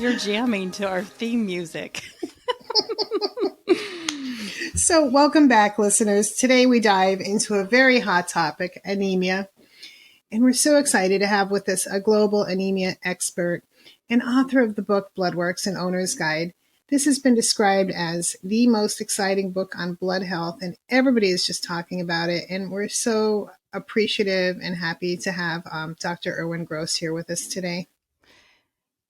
You're jamming to our theme music. So welcome back, listeners. Today we dive into a very hot topic, anemia. And we're so excited to have with us a global anemia expert and author of the book Bloodworks, an Owner's Guide. This has been described as the most exciting book on blood health, and everybody is just talking about it. And we're so appreciative and happy to have Dr. Irwin Gross here with us today.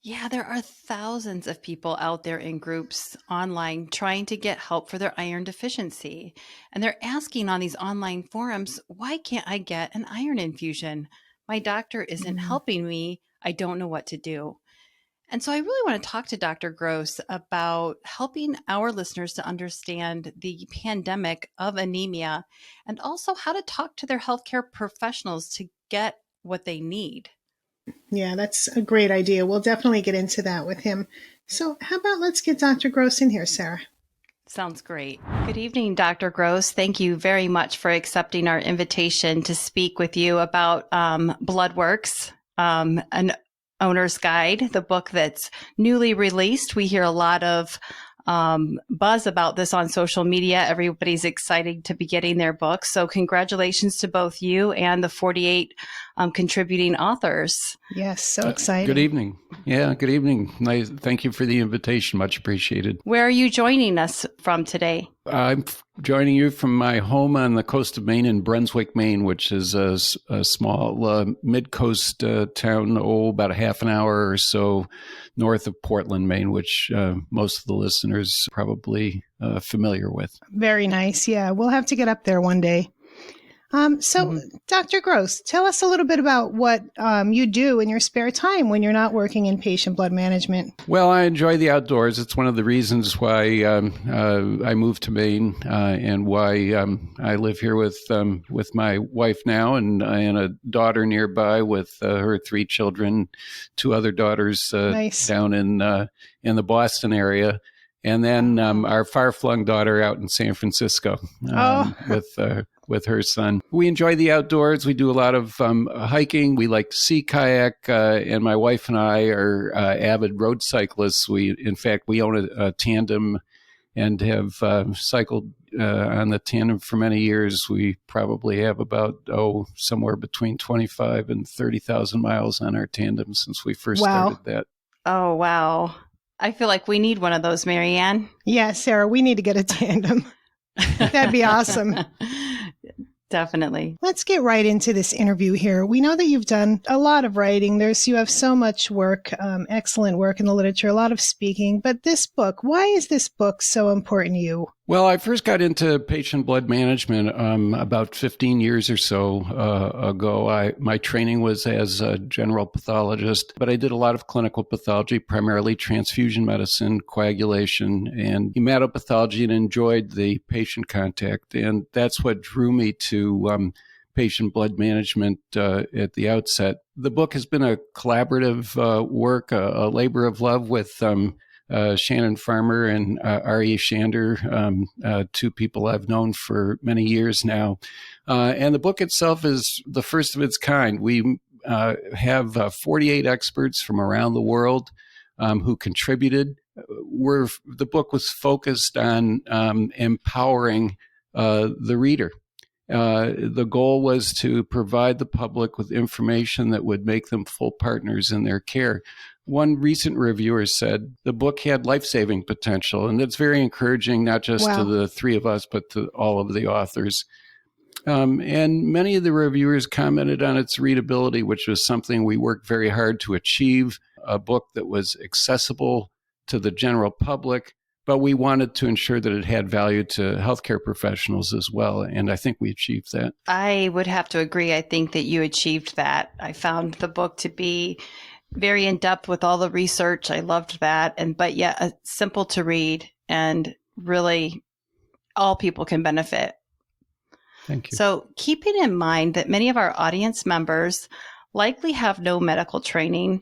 Yeah, there are thousands of people out there in groups online trying to get help for their iron deficiency. And they're asking on these online forums, why can't I get an iron infusion? My doctor isn't helping me. I don't know what to do. And so I really want to talk to Dr. Gross about helping our listeners to understand the pandemic of anemia and also how to talk to their healthcare professionals to get what they need. Yeah, that's a great idea. We'll definitely get into that with him. So how about let's get Dr. Gross in here, Sarah? Sounds great. Good evening, Dr. Gross. Thank you very much for accepting our invitation to speak with you about Bloodworks, an Owner's Guide, the book that's newly released. We hear a lot of buzz about this on social media. Everybody's excited to be getting their book. So congratulations to both you and the 48 contributing authors. Yes, so exciting. Good evening. Yeah, good evening. Nice. Thank you for the invitation. Much appreciated. Where are you joining us from today? I'm joining you from my home on the coast of Maine in Brunswick, Maine, which is a small mid-coast town, about a half an hour or so north of Portland, Maine, which most of the listeners are probably familiar with. Very nice. Yeah, we'll have to get up there one day. Dr. Gross, tell us a little bit about what you do in your spare time when you're not working in patient blood management. Well, I enjoy the outdoors. It's one of the reasons why I moved to Maine and why I live here with my wife now and a daughter nearby with her 3 children, 2 other daughters Nice. down in the Boston area. And then our far-flung daughter out in San Francisco with her son. We enjoy the outdoors. We do a lot of hiking. We like to sea kayak, and my wife and I are avid road cyclists. In fact, we own a tandem and have cycled on the tandem for many years. We probably have about, somewhere between 25 and 30,000 miles on our tandem since we first started that. Oh, wow. I feel like we need one of those, Marianne. Yeah, Sarah, we need to get a tandem. That'd be awesome. Definitely. Let's get right into this interview here. We know that you've done a lot of writing. You have so much work, excellent work in the literature, a lot of speaking. But this book, why is this book so important to you? Well, I first got into patient blood management about 15 years or so ago. My training was as a general pathologist, but I did a lot of clinical pathology, primarily transfusion medicine, coagulation, and hematopathology, and enjoyed the patient contact. And that's what drew me to patient blood management at the outset. The book has been a collaborative work, a labor of love with Shannon Farmer and R.E. Shander, 2 people I've known for many years now. And the book itself is the first of its kind. We have 48 experts from around the world who contributed. The book was focused on empowering the reader. The goal was to provide the public with information that would make them full partners in their care. One recent reviewer said the book had life-saving potential, and that's very encouraging, not just to the 3 of us, but to all of the authors. And many of the reviewers commented on its readability, which was something we worked very hard to achieve, a book that was accessible to the general public, but we wanted to ensure that it had value to healthcare professionals as well. And I think we achieved that. I would have to agree. I think that you achieved that. I found the book to be very in-depth with all the research. I loved that. But yet simple to read, and really all people can benefit. Thank you. So keeping in mind that many of our audience members likely have no medical training,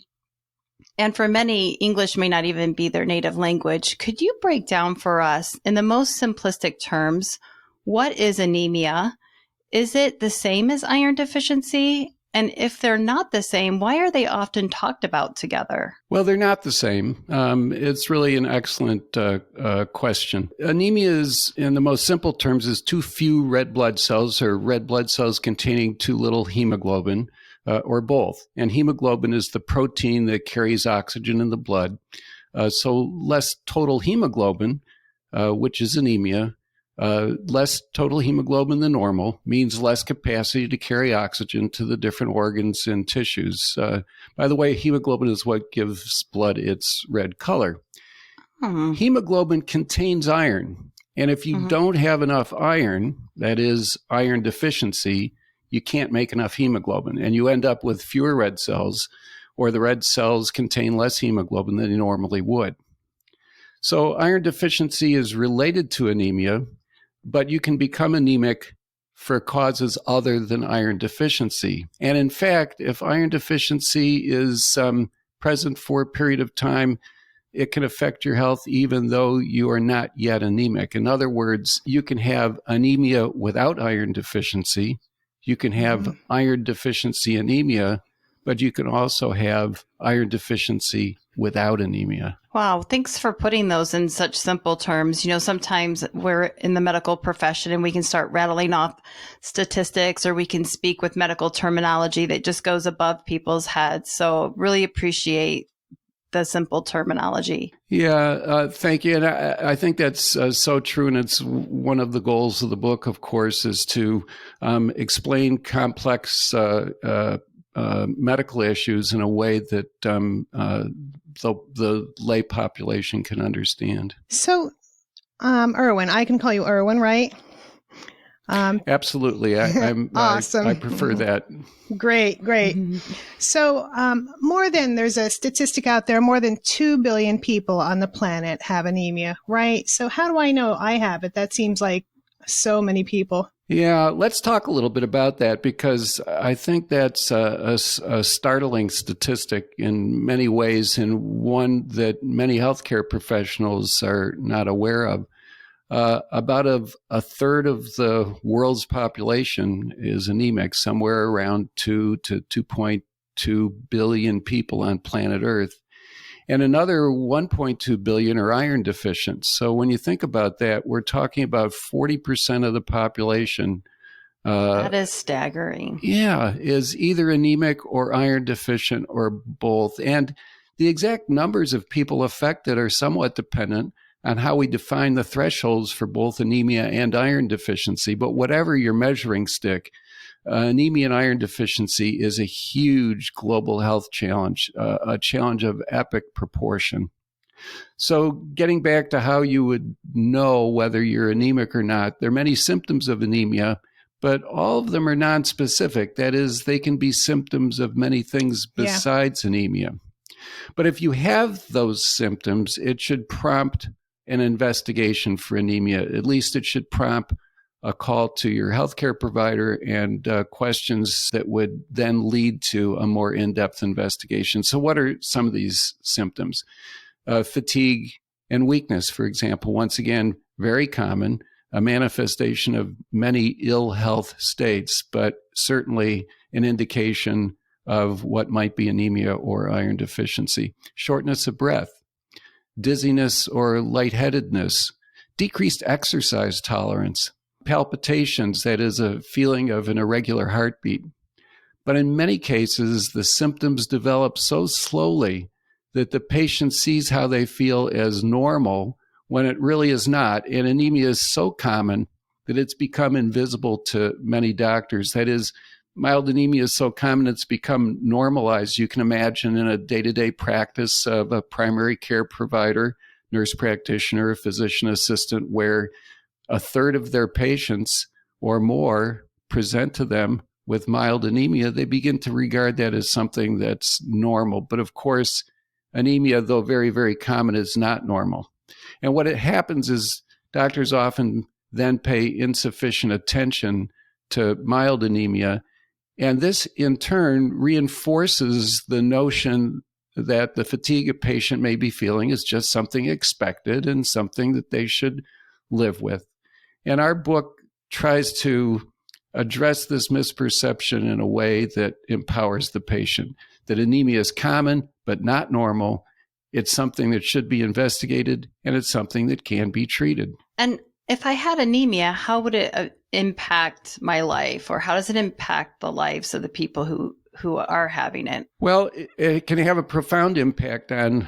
and for many, English may not even be their native language, could you break down for us, in the most simplistic terms, what is anemia? Is it the same as iron deficiency? And if they're not the same, why are they often talked about together? Well, they're not the same. It's really an excellent question. Anemia is, in the most simple terms, is too few red blood cells or red blood cells containing too little hemoglobin, or both. And hemoglobin is the protein that carries oxygen in the blood. So less total hemoglobin, which is anemia, less total hemoglobin than normal means less capacity to carry oxygen to the different organs and tissues. By the way, hemoglobin is what gives blood its red color. Hemoglobin contains iron. And if you don't have enough iron, that is iron deficiency, you can't make enough hemoglobin. And you end up with fewer red cells, or the red cells contain less hemoglobin than they normally would. So iron deficiency is related to anemia, but you can become anemic for causes other than iron deficiency. And in fact, if iron deficiency is present for a period of time, it can affect your health even though you are not yet anemic. In other words, you can have anemia without iron deficiency. You can have iron deficiency anemia, but you can also have iron deficiency without anemia. Wow. Thanks for putting those in such simple terms. Sometimes we're in the medical profession and we can start rattling off statistics, or we can speak with medical terminology that just goes above people's heads. So really appreciate the simple terminology. Yeah, thank you. And I think that's so true. And it's one of the goals of the book, of course, is to explain complex medical issues in a way that the lay population can understand. So, Irwin, I can call you Irwin, right? Absolutely. Awesome. I prefer that. Great. So there's a statistic out there, more than 2 billion people on the planet have anemia, right? So how do I know I have it? That seems like so many people. Yeah, let's talk a little bit about that, because I think that's a startling statistic in many ways, and one that many healthcare professionals are not aware of. About a third of the world's population is anemic, somewhere around 2 to 2.2 billion people on planet Earth. And another 1.2 billion are iron deficient. So when you think about that, we're talking about 40% of the population. That is staggering. Yeah, is either anemic or iron deficient or both. And the exact numbers of people affected are somewhat dependent on how we define the thresholds for both anemia and iron deficiency. But whatever your measuring stick, anemia and iron deficiency is a huge global health challenge, a challenge of epic proportion. So getting back to how you would know whether you're anemic or not, there are many symptoms of anemia, but all of them are nonspecific. That is, they can be symptoms of many things besides anemia. But if you have those symptoms, it should prompt an investigation for anemia. At least it should prompt a call to your healthcare provider and questions that would then lead to a more in-depth investigation. So what are some of these symptoms? Fatigue and weakness, for example, once again, very common, a manifestation of many ill health states, but certainly an indication of what might be anemia or iron deficiency. Shortness of breath, dizziness or lightheadedness, decreased exercise tolerance, palpitations, that is a feeling of an irregular heartbeat. But in many cases, the symptoms develop so slowly that the patient sees how they feel as normal when it really is not. And anemia is so common that it's become invisible to many doctors. That is, mild anemia is so common it's become normalized. You can imagine in a day-to-day practice of a primary care provider, nurse practitioner, physician assistant, where a third of their patients or more present to them with mild anemia, they begin to regard that as something that's normal. But of course, anemia, though very, very common, is not normal. And what happens is doctors often then pay insufficient attention to mild anemia. And this, in turn, reinforces the notion that the fatigue a patient may be feeling is just something expected and something that they should live with. And our book tries to address this misperception in a way that empowers the patient, that anemia is common but not normal. It's something that should be investigated, and it's something that can be treated. And if I had anemia, how would it impact my life, or how does it impact the lives of the people who are having it? Well, it can have a profound impact on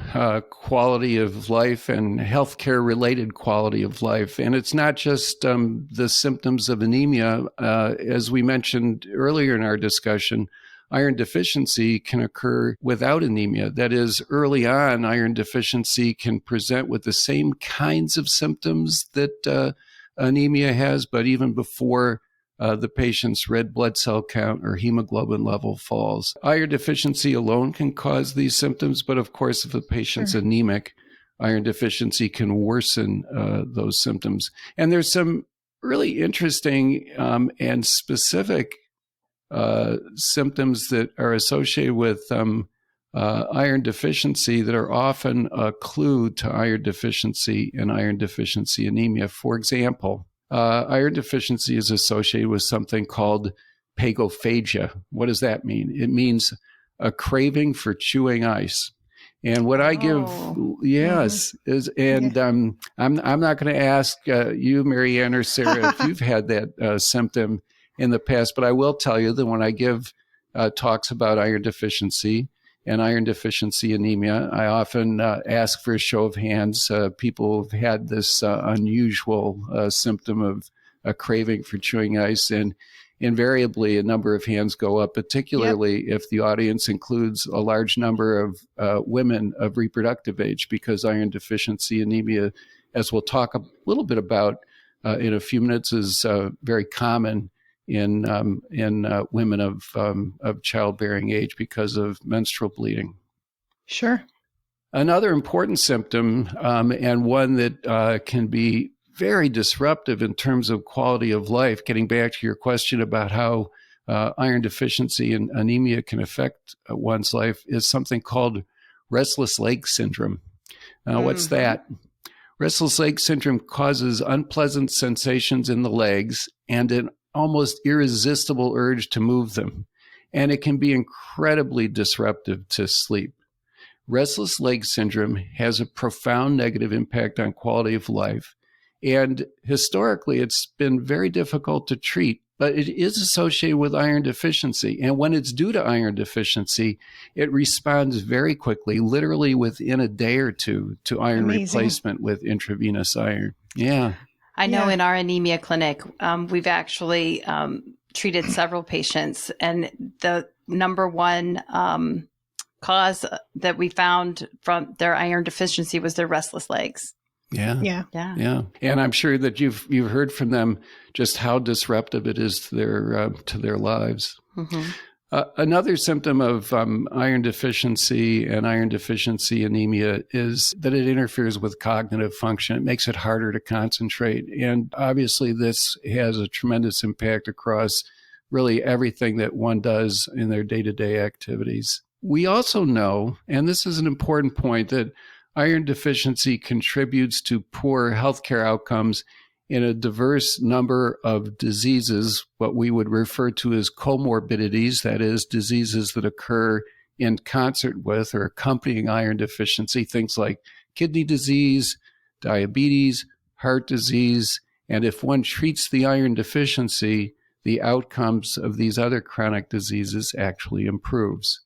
quality of life and healthcare related quality of life. And it's not just the symptoms of anemia. As we mentioned earlier in our discussion, iron deficiency can occur without anemia. That is, early on, iron deficiency can present with the same kinds of symptoms that anemia has, but even before the patient's red blood cell count or hemoglobin level falls. Iron deficiency alone can cause these symptoms, but of course, if the patient's anemic, iron deficiency can worsen those symptoms. And there's some really interesting and specific symptoms that are associated with iron deficiency that are often a clue to iron deficiency and iron deficiency anemia. For example, iron deficiency is associated with something called pagophagia. What does that mean? It means a craving for chewing ice. And what I give, yes, is, and I'm not going to ask you, Marianne or Sarah, if you've had that symptom in the past, but I will tell you that when I give talks about iron deficiency and iron deficiency anemia, I often ask for a show of hands. People have had this unusual symptom of a craving for chewing ice, and invariably a number of hands go up, particularly if the audience includes a large number of women of reproductive age, because iron deficiency anemia, as we'll talk a little bit about in a few minutes, is very common in women of childbearing age because of menstrual bleeding. Sure. Another important symptom, and one that can be very disruptive in terms of quality of life, getting back to your question about how iron deficiency and anemia can affect one's life, is something called restless leg syndrome. Now, what's that? Restless leg syndrome causes unpleasant sensations in the legs and an almost irresistible urge to move them. And it can be incredibly disruptive to sleep. Restless leg syndrome has a profound negative impact on quality of life. And historically, it's been very difficult to treat, but it is associated with iron deficiency. And when it's due to iron deficiency, it responds very quickly, literally within a day or two, to iron replacement with intravenous iron. Yeah. I know in our anemia clinic, we've actually treated several patients, and the number one cause that we found from their iron deficiency was their restless legs. Yeah. And I'm sure that you've heard from them just how disruptive it is to their lives. Mm-hmm. Another symptom of iron deficiency and iron deficiency anemia is that it interferes with cognitive function. It makes it harder to concentrate. And obviously, this has a tremendous impact across really everything that one does in their day-to-day activities. We also know, and this is an important point, that iron deficiency contributes to poor healthcare outcomes in a diverse number of diseases, what we would refer to as comorbidities, that is, diseases that occur in concert with or accompanying iron deficiency, things like kidney disease, diabetes, heart disease, and if one treats the iron deficiency, the outcomes of these other chronic diseases actually improves.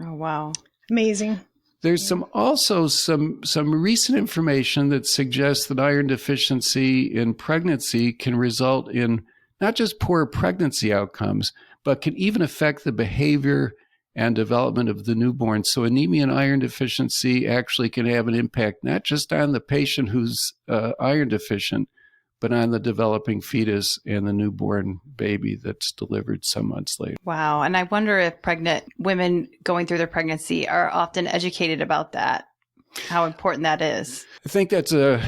Oh, wow. Amazing. There's also some recent information that suggests that iron deficiency in pregnancy can result in not just poor pregnancy outcomes, but can even affect the behavior and development of the newborn. So anemia and iron deficiency actually can have an impact not just on the patient who's iron deficient, but on the developing fetus and the newborn baby that's delivered some months later. Wow. And I wonder if pregnant women going through their pregnancy are often educated about that, how important that is. I think that's a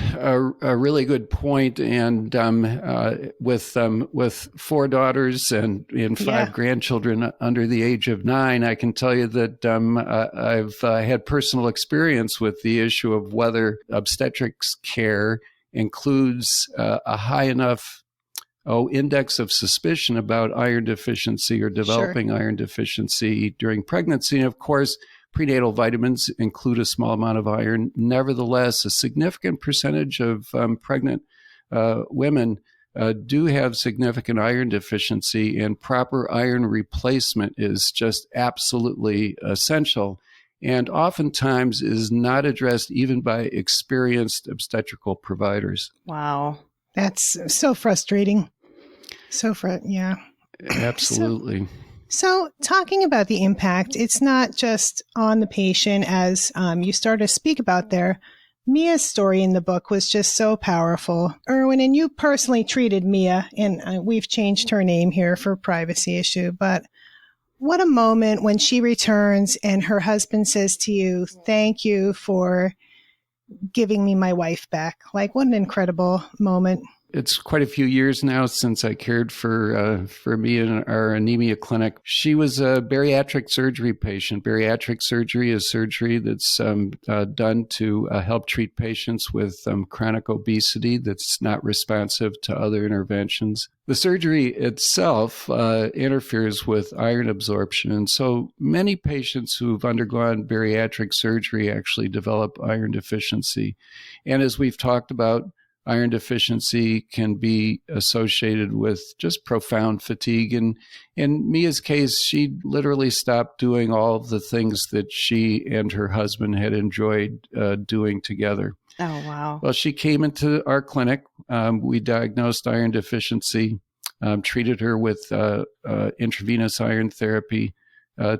really good point. And with 4 daughters and 5 grandchildren under the age of 9, I can tell you that I've had personal experience with the issue of whether obstetrics care includes a high enough index of suspicion about iron deficiency or developing iron deficiency during pregnancy. And of course, prenatal vitamins include a small amount of iron. Nevertheless, a significant percentage of pregnant women do have significant iron deficiency, and proper iron replacement is just absolutely essential, and oftentimes is not addressed even by experienced obstetrical providers. Wow. That's so frustrating. Yeah. Absolutely. So talking about the impact, it's not just on the patient, as you started to speak about there. Mia's story in the book was just so powerful. Irwin, and you personally treated Mia, and we've changed her name here for privacy issue, but what a moment when she returns and her husband says to you, "Thank you for giving me my wife back." Like, what an incredible moment. It's quite a few years now since I cared for me in our anemia clinic. She was a bariatric surgery patient. Bariatric surgery is surgery that's done to help treat patients with chronic obesity that's not responsive to other interventions. The surgery itself interferes with iron absorption, and so many patients who've undergone bariatric surgery actually develop iron deficiency. And as we've talked about, iron deficiency can be associated with just profound fatigue. And in Mia's case, she literally stopped doing all of the things that she and her husband had enjoyed doing together. Oh, wow. Well, she came into our clinic. We diagnosed iron deficiency, treated her with intravenous iron therapy,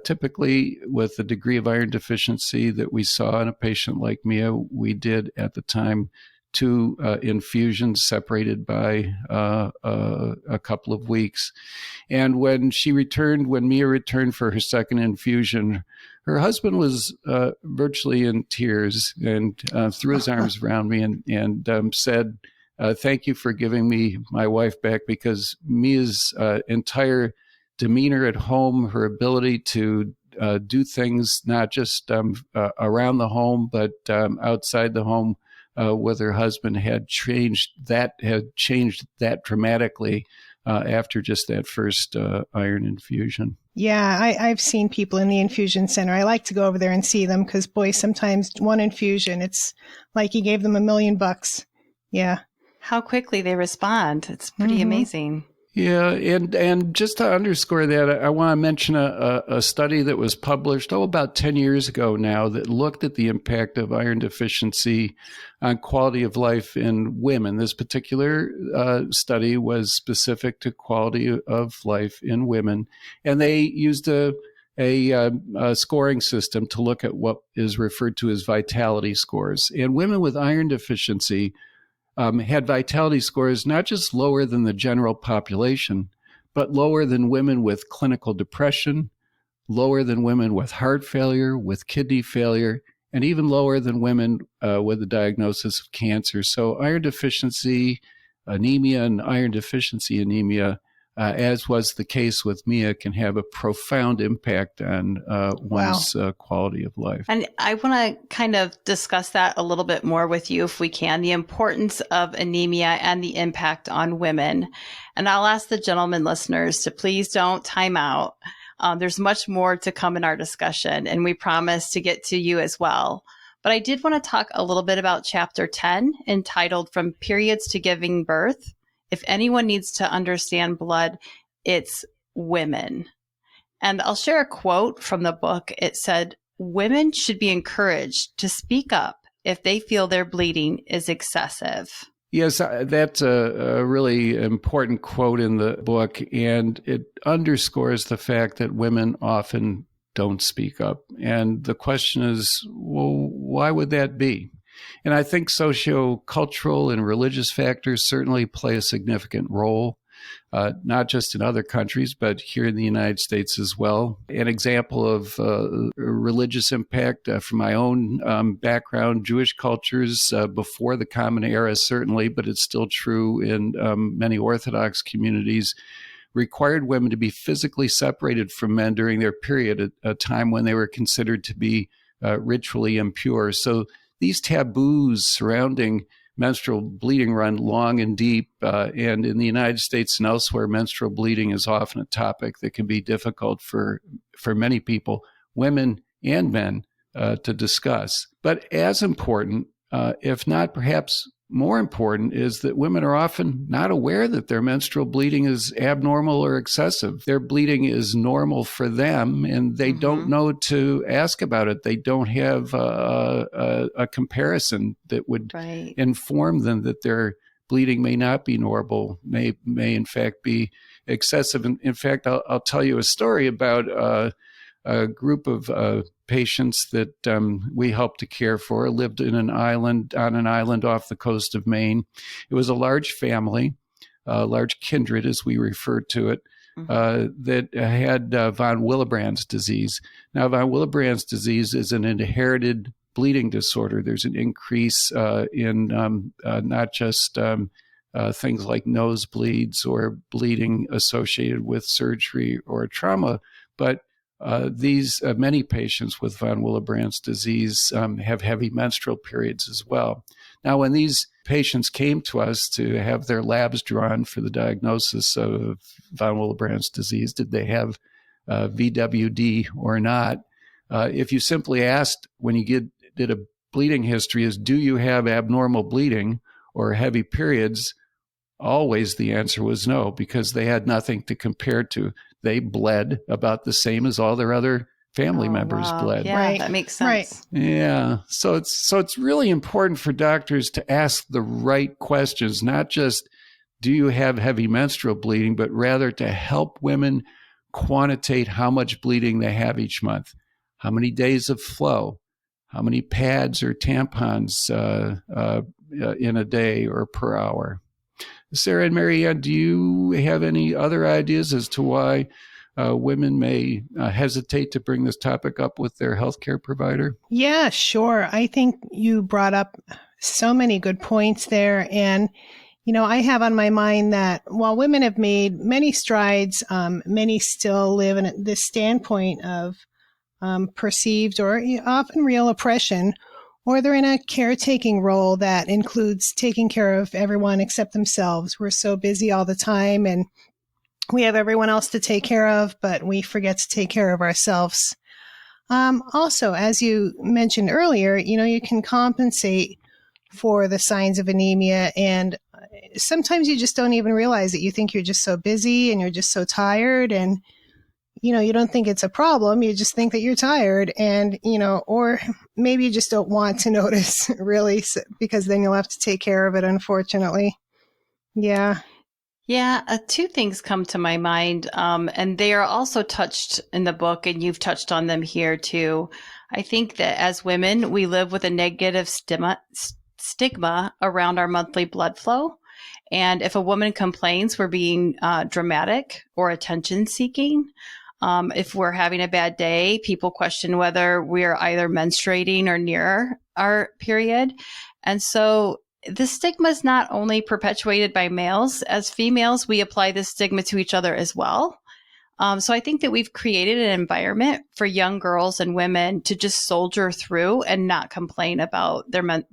typically with the degree of iron deficiency that we saw in a patient like Mia. We did at the time 2 infusions separated by a couple of weeks. And when Mia returned for her second infusion, her husband was virtually in tears and threw his arms around me and said, "Thank you for giving me my wife back," because Mia's entire demeanor at home, her ability to do things not just around the home, but outside the home, with her husband had changed that dramatically after just that first iron infusion. Yeah, I've seen people in the infusion center. I like to go over there and see them because, boy, sometimes one infusion, it's like you gave them $1 million. Yeah. How quickly they respond. It's pretty amazing. Yeah, and just to underscore that, I want to mention a study that was published, about 10 years ago now, that looked at the impact of iron deficiency on quality of life in women. This particular study was specific to quality of life in women, and they used a scoring system to look at what is referred to as vitality scores. And women with iron deficiency had vitality scores not just lower than the general population, but lower than women with clinical depression, lower than women with heart failure, with kidney failure, and even lower than women with a diagnosis of cancer. So iron deficiency anemia and iron deficiency anemia, as was the case with Mia, can have a profound impact on one's quality of life. And I want to kind of discuss that a little bit more with you, if we can, the importance of anemia and the impact on women. And I'll ask the gentlemen listeners to please don't time out. There's much more to come in our discussion, and we promise to get to you as well. But I did want to talk a little bit about Chapter 10, entitled From Periods to Giving Birth. If anyone needs to understand blood, it's women. And I'll share a quote from the book. It said, "Women should be encouraged to speak up if they feel their bleeding is excessive." Yes, that's a really important quote in the book, and it underscores the fact that women often don't speak up. And the question is, well, why would that be? And I think socio-cultural and religious factors certainly play a significant role, not just in other countries, but here in the United States as well. An example of religious impact from my own background, Jewish cultures before the Common Era certainly, but it's still true in many Orthodox communities, required women to be physically separated from men during their period, a time when they were considered to be ritually impure. So these taboos surrounding menstrual bleeding run long and deep. And in the United States and elsewhere, menstrual bleeding is often a topic that can be difficult for many people, women and men, to discuss. But as important, if not perhaps more important, is that women are often not aware that their menstrual bleeding is abnormal or excessive. Their bleeding is normal for them, and they don't know to ask about it. They don't have a comparison that would inform them that their bleeding may not be normal, may in fact be excessive. And in fact, I'll tell you a story about a group of patients that we helped to care for, lived on an island off the coast of Maine. It was a large family, large kindred, as we referred to it, that had von Willebrand's disease. Now, von Willebrand's disease is an inherited bleeding disorder. There's an increase in not just things like nosebleeds or bleeding associated with surgery or trauma, but these many patients with von Willebrand's disease have heavy menstrual periods as well. Now, when these patients came to us to have their labs drawn for the diagnosis of von Willebrand's disease, did they have VWD or not? If you simply asked when you did a bleeding history is, do you have abnormal bleeding or heavy periods? Always the answer was no, because they had nothing to compare to. They bled about the same as all their other family members bled. Yeah, that makes sense. Yeah. So it's really important for doctors to ask the right questions, not just do you have heavy menstrual bleeding, but rather to help women quantitate how much bleeding they have each month, how many days of flow, how many pads or tampons in a day or per hour. Sarah and Marianne, do you have any other ideas as to why women may hesitate to bring this topic up with their healthcare provider? Yeah, sure. I think you brought up so many good points there. And, I have on my mind that while women have made many strides, many still live in this standpoint of perceived or often real oppression, or they're in a caretaking role that includes taking care of everyone except themselves. We're so busy all the time and we have everyone else to take care of, but we forget to take care of ourselves. Also, as you mentioned earlier, you can compensate for the signs of anemia, and sometimes you just don't even realize it. You think you're just so busy and you're just so tired, and you don't think it's a problem. You just think that you're tired, and, or maybe you just don't want to notice really, because then you'll have to take care of it, unfortunately. Yeah. Yeah, two things come to my mind, and they are also touched in the book, and you've touched on them here too. I think that as women, we live with a negative stigma around our monthly blood flow. And if a woman complains, we're being dramatic or attention seeking. If we're having a bad day, people question whether we're either menstruating or near our period. And so the stigma is not only perpetuated by males. As females, we apply this stigma to each other as well. So I think that we've created an environment for young girls and women to just soldier through and not complain about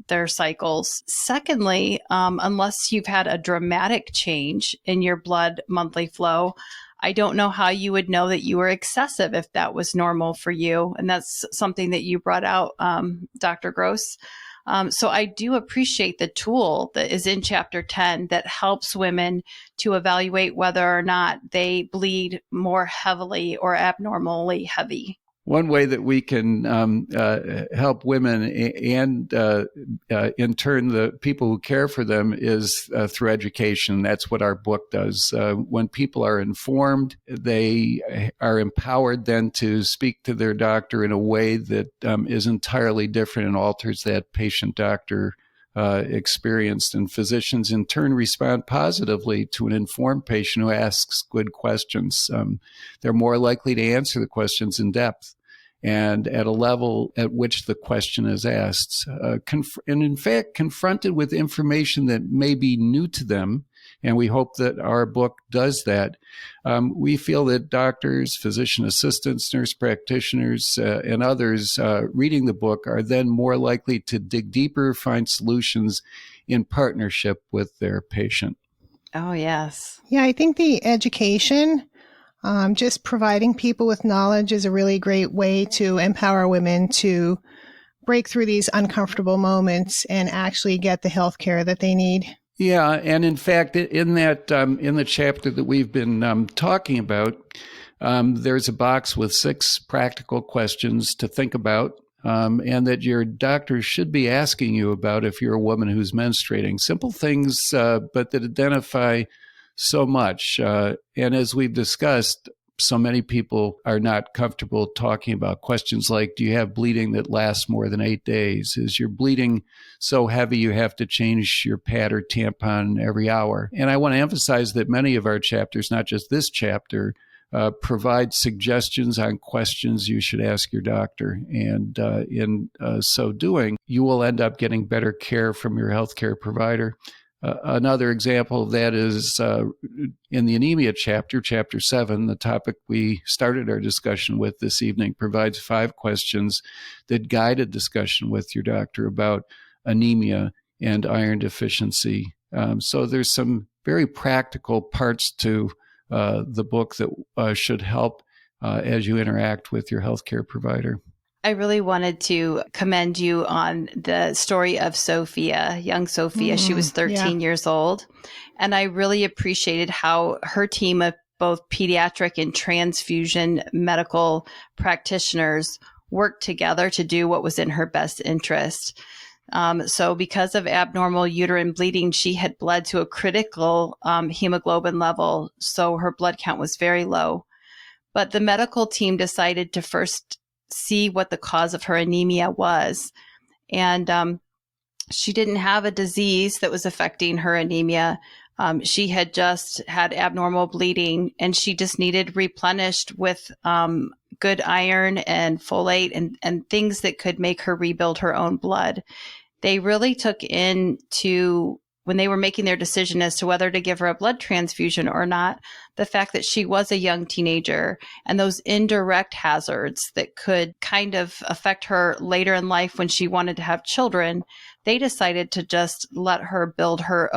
their cycles. Secondly, unless you've had a dramatic change in your blood monthly flow, I don't know how you would know that you were excessive if that was normal for you. And that's something that you brought out, Dr. Gross. So I do appreciate the tool that is in chapter 10 that helps women to evaluate whether or not they bleed more heavily or abnormally heavy. One way that we can help women and in turn the people who care for them is through education. That's what our book does. When people are informed, they are empowered then to speak to their doctor in a way that is entirely different and alters that patient-doctor experience. And physicians in turn respond positively to an informed patient who asks good questions. They're more likely to answer the questions in depth and at a level at which the question is asked. And in fact, confronted with information that may be new to them, and we hope that our book does that, we feel that doctors, physician assistants, nurse practitioners, and others reading the book are then more likely to dig deeper, find solutions in partnership with their patient. Oh, yes. Yeah, I think the education, just providing people with knowledge is a really great way to empower women to break through these uncomfortable moments and actually get the health care that they need. Yeah, and in fact, in the chapter that we've been talking about, there's a box with 6 practical questions to think about, and that your doctor should be asking you about if you're a woman who's menstruating. Simple things, but that identify so much. And as we've discussed, so many people are not comfortable talking about questions like, do you have bleeding that lasts more than 8 days? Is your bleeding so heavy you have to change your pad or tampon every hour? And I want to emphasize that many of our chapters, not just this chapter, provide suggestions on questions you should ask your doctor. And in so doing, you will end up getting better care from your healthcare provider. Another example of that is in the anemia chapter 7, the topic we started our discussion with this evening provides 5 questions that guide a discussion with your doctor about anemia and iron deficiency. So there's some very practical parts to the book that should help as you interact with your healthcare provider. I really wanted to commend you on the story of Sophia, young Sophia. She was 13 years old. And I really appreciated how her team of both pediatric and transfusion medical practitioners worked together to do what was in her best interest. So because of abnormal uterine bleeding, she had bled to a critical hemoglobin level. So her blood count was very low. But the medical team decided to first see what the cause of her anemia was. And she didn't have a disease that was affecting her anemia. She had just had abnormal bleeding, and she just needed replenished with good iron and folate and things that could make her rebuild her own blood. They really took into, when they were making their decision as to whether to give her a blood transfusion or not, the fact that she was a young teenager and those indirect hazards that could kind of affect her later in life when she wanted to have children. They decided to just let her build her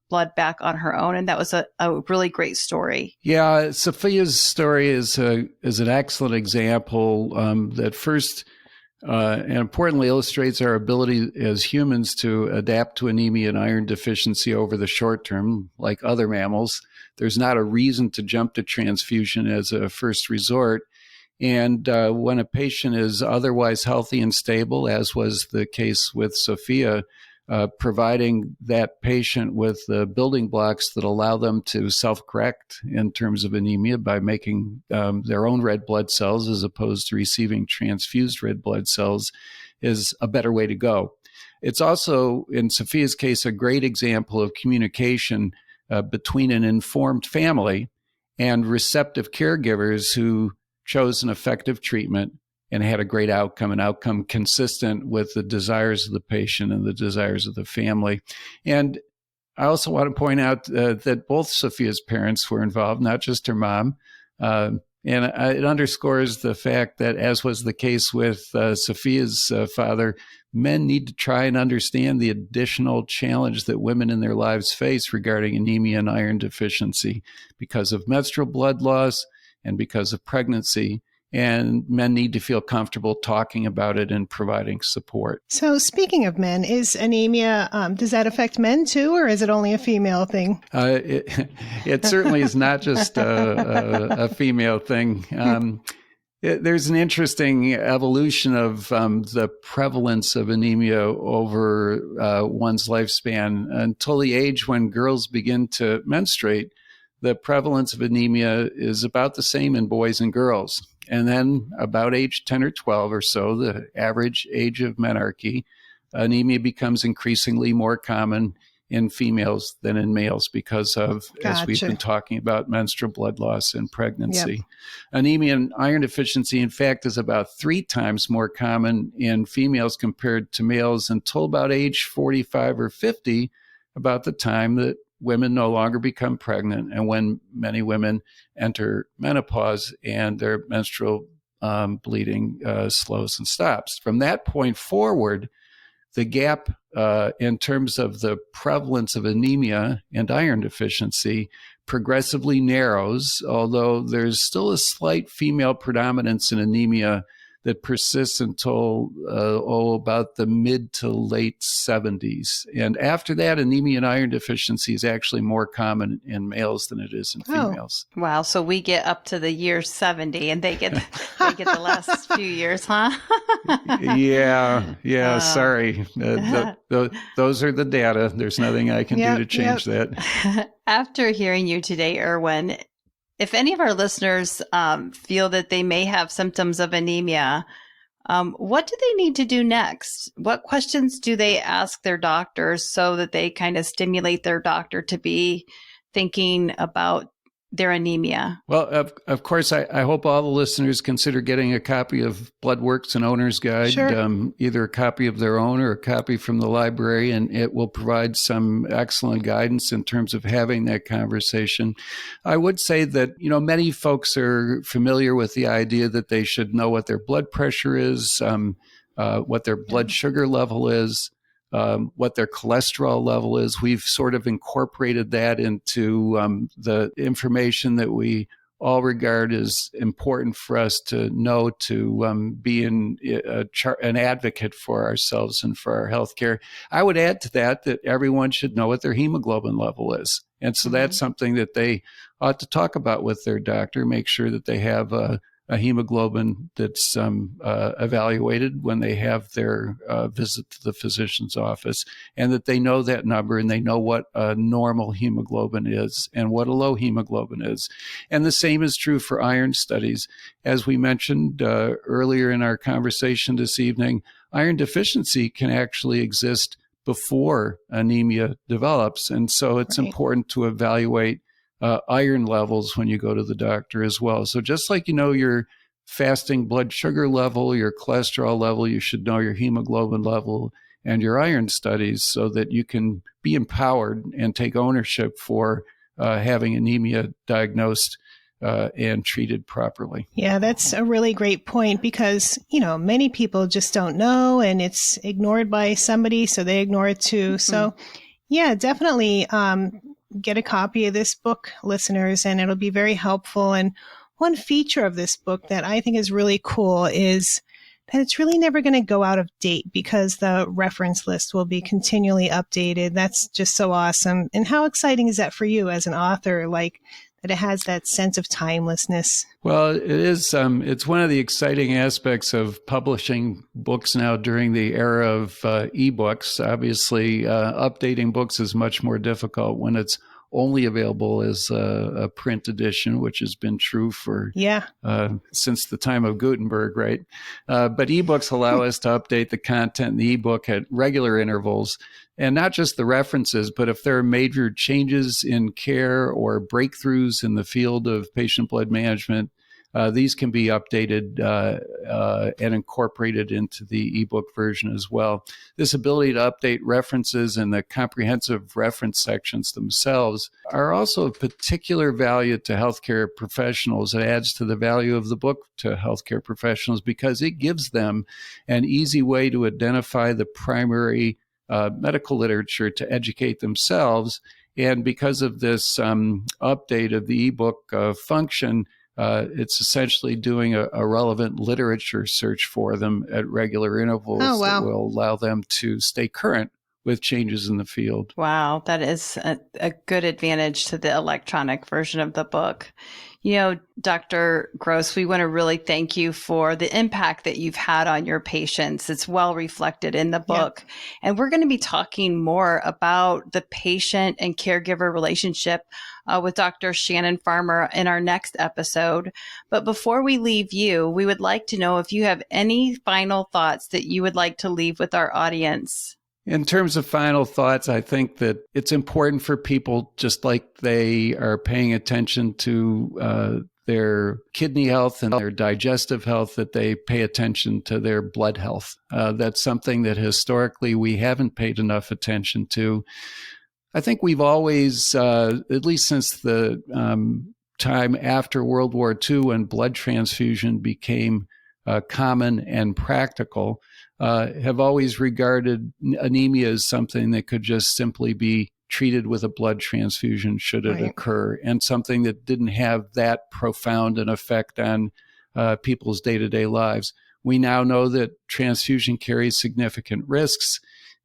blood back on her own. And that was a really great story. Yeah, Sophia's story is an excellent example that first and importantly illustrates our ability as humans to adapt to anemia and iron deficiency over the short term. Like other mammals, there's not a reason to jump to transfusion as a first resort. And when a patient is otherwise healthy and stable, as was the case with Sophia, providing that patient with the building blocks that allow them to self-correct in terms of anemia by making their own red blood cells as opposed to receiving transfused red blood cells is a better way to go. It's also, in Sophia's case, a great example of communication between an informed family and receptive caregivers who chose an effective treatment and had a great outcome, an outcome consistent with the desires of the patient and the desires of the family. And I also want to point out that both Sophia's parents were involved, not just her mom. And it underscores the fact that, as was the case with Sophia's father, men need to try and understand the additional challenge that women in their lives face regarding anemia and iron deficiency because of menstrual blood loss and because of pregnancy. And men need to feel comfortable talking about it and providing support. So speaking of men, is anemia, does that affect men too, or is it only a female thing? It certainly is not just a female thing. There's an interesting evolution of the prevalence of anemia over one's lifespan. Until the age when girls begin to menstruate, the prevalence of anemia is about the same in boys and girls. And then about age 10 or 12 or so, the average age of menarche, anemia becomes increasingly more common in females than in males because of, as we've been talking about, menstrual blood loss and pregnancy. Yep. Anemia and iron deficiency, in fact, is about 3 times more common in females compared to males until about age 45 or 50, about the time that women no longer become pregnant and when many women enter menopause and their menstrual bleeding slows and stops. From that point forward, the gap in terms of the prevalence of anemia and iron deficiency progressively narrows, although there's still a slight female predominance in anemia that persists until about the mid to late 70s. And after that, anemia and iron deficiency is actually more common in males than it is in females. Wow. So we get up to the year 70 and they get the last few years, huh? Yeah. Sorry. Those are the data. There's nothing I can do to change that. After hearing you today, Irwin, if any of our listeners feel that they may have symptoms of anemia, what do they need to do next? What questions do they ask their doctors so that they kind of stimulate their doctor to be thinking about their anemia? Well, of course, I hope all the listeners consider getting a copy of Bloodworks and Owner's Guide, either a copy of their own or a copy from the library, and it will provide some excellent guidance in terms of having that conversation. I would say that, many folks are familiar with the idea that they should know what their blood pressure is, what their blood sugar level is, what their cholesterol level is. We've sort of incorporated that into the information that we all regard as important for us to know to be an advocate for ourselves and for our healthcare. I would add to that everyone should know what their hemoglobin level is. And so that's something that they ought to talk about with their doctor, make sure that they have a hemoglobin that's evaluated when they have their visit to the physician's office, and that they know that number and they know what a normal hemoglobin is and what a low hemoglobin is. And the same is true for iron studies. As we mentioned earlier in our conversation this evening, iron deficiency can actually exist before anemia develops. And so it's important to evaluate iron levels when you go to the doctor as well. So just like your fasting blood sugar level, your cholesterol level, you should know your hemoglobin level and your iron studies so that you can be empowered and take ownership for having anemia diagnosed and treated properly. Yeah, that's a really great point because, many people just don't know and it's ignored by somebody, so they ignore it too. So yeah, definitely get a copy of this book, listeners, and it'll be very helpful. And one feature of this book that I think is really cool is that it's really never going to go out of date because the reference list will be continually updated. That's just so awesome. And how exciting is that for you as an author, that it has that sense of timelessness? Well, it is. It's one of the exciting aspects of publishing books now during the era of ebooks. Obviously, updating books is much more difficult when it's only available as a print edition, which has been true for since the time of Gutenberg, right? But ebooks allow us to update the content in the ebook at regular intervals. And not just the references, but if there are major changes in care or breakthroughs in the field of patient blood management, these can be updated and incorporated into the ebook version as well. This ability to update references and the comprehensive reference sections themselves are also of particular value to healthcare professionals. It adds to the value of the book to healthcare professionals because it gives them an easy way to identify the primary medical literature to educate themselves. And because of this update of the ebook function, it's essentially doing a relevant literature search for them at regular intervals that will allow them to stay current with changes in the field. Wow, that is a good advantage to the electronic version of the book. Dr. Gross, we want to really thank you for the impact that you've had on your patients. It's well reflected in the book. Yeah. And we're going to be talking more about the patient and caregiver relationship with Dr. Shannon Farmer in our next episode. But before we leave you, we would like to know if you have any final thoughts that you would like to leave with our audience. In terms of final thoughts, I think that it's important for people, just like they are paying attention to their kidney health and their digestive health, that they pay attention to their blood health. That's something that historically we haven't paid enough attention to. I think we've always, at least since the time after World War II, when blood transfusion became common and practical, have always regarded anemia as something that could just simply be treated with a blood transfusion should it occur, and something that didn't have that profound an effect on people's day-to-day lives. We now know that transfusion carries significant risks,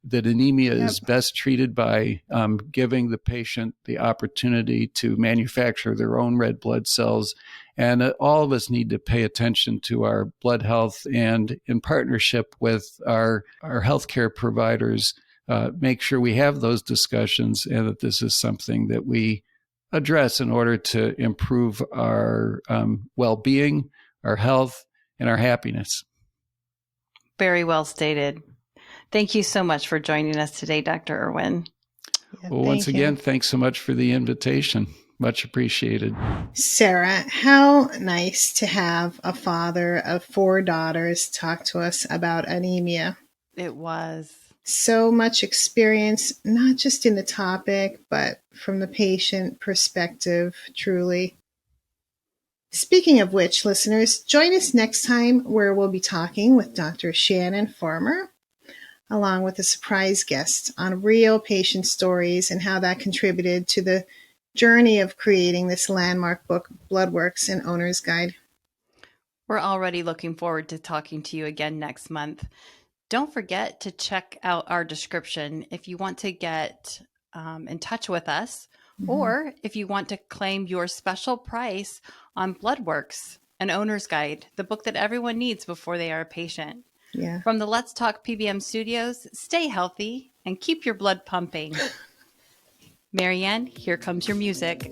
that anemia is best treated by giving the patient the opportunity to manufacture their own red blood cells. And all of us need to pay attention to our blood health, and in partnership with our healthcare providers, make sure we have those discussions, and that this is something that we address in order to improve our well-being, our health, and our happiness. Very well stated. Thank you so much for joining us today, Dr. Irwin. Well, once again, thanks so much for the invitation. Much appreciated. Sarah, how nice to have a father of 4 daughters talk to us about anemia. It was. So much experience, not just in the topic, but from the patient perspective, truly. Speaking of which, listeners, join us next time where we'll be talking with Dr. Shannon Farmer, along with a surprise guest, on real patient stories and how that contributed to the journey of creating this landmark book, Bloodworks, an Owner's Guide. We're already looking forward to talking to you again next month. Don't forget to check out our description if you want to get in touch with us, or if you want to claim your special price on Bloodworks, an Owner's Guide, the book that everyone needs before they are a patient. Yeah. From the Let's Talk PBM studios, stay healthy and keep your blood pumping. Marianne, here comes your music.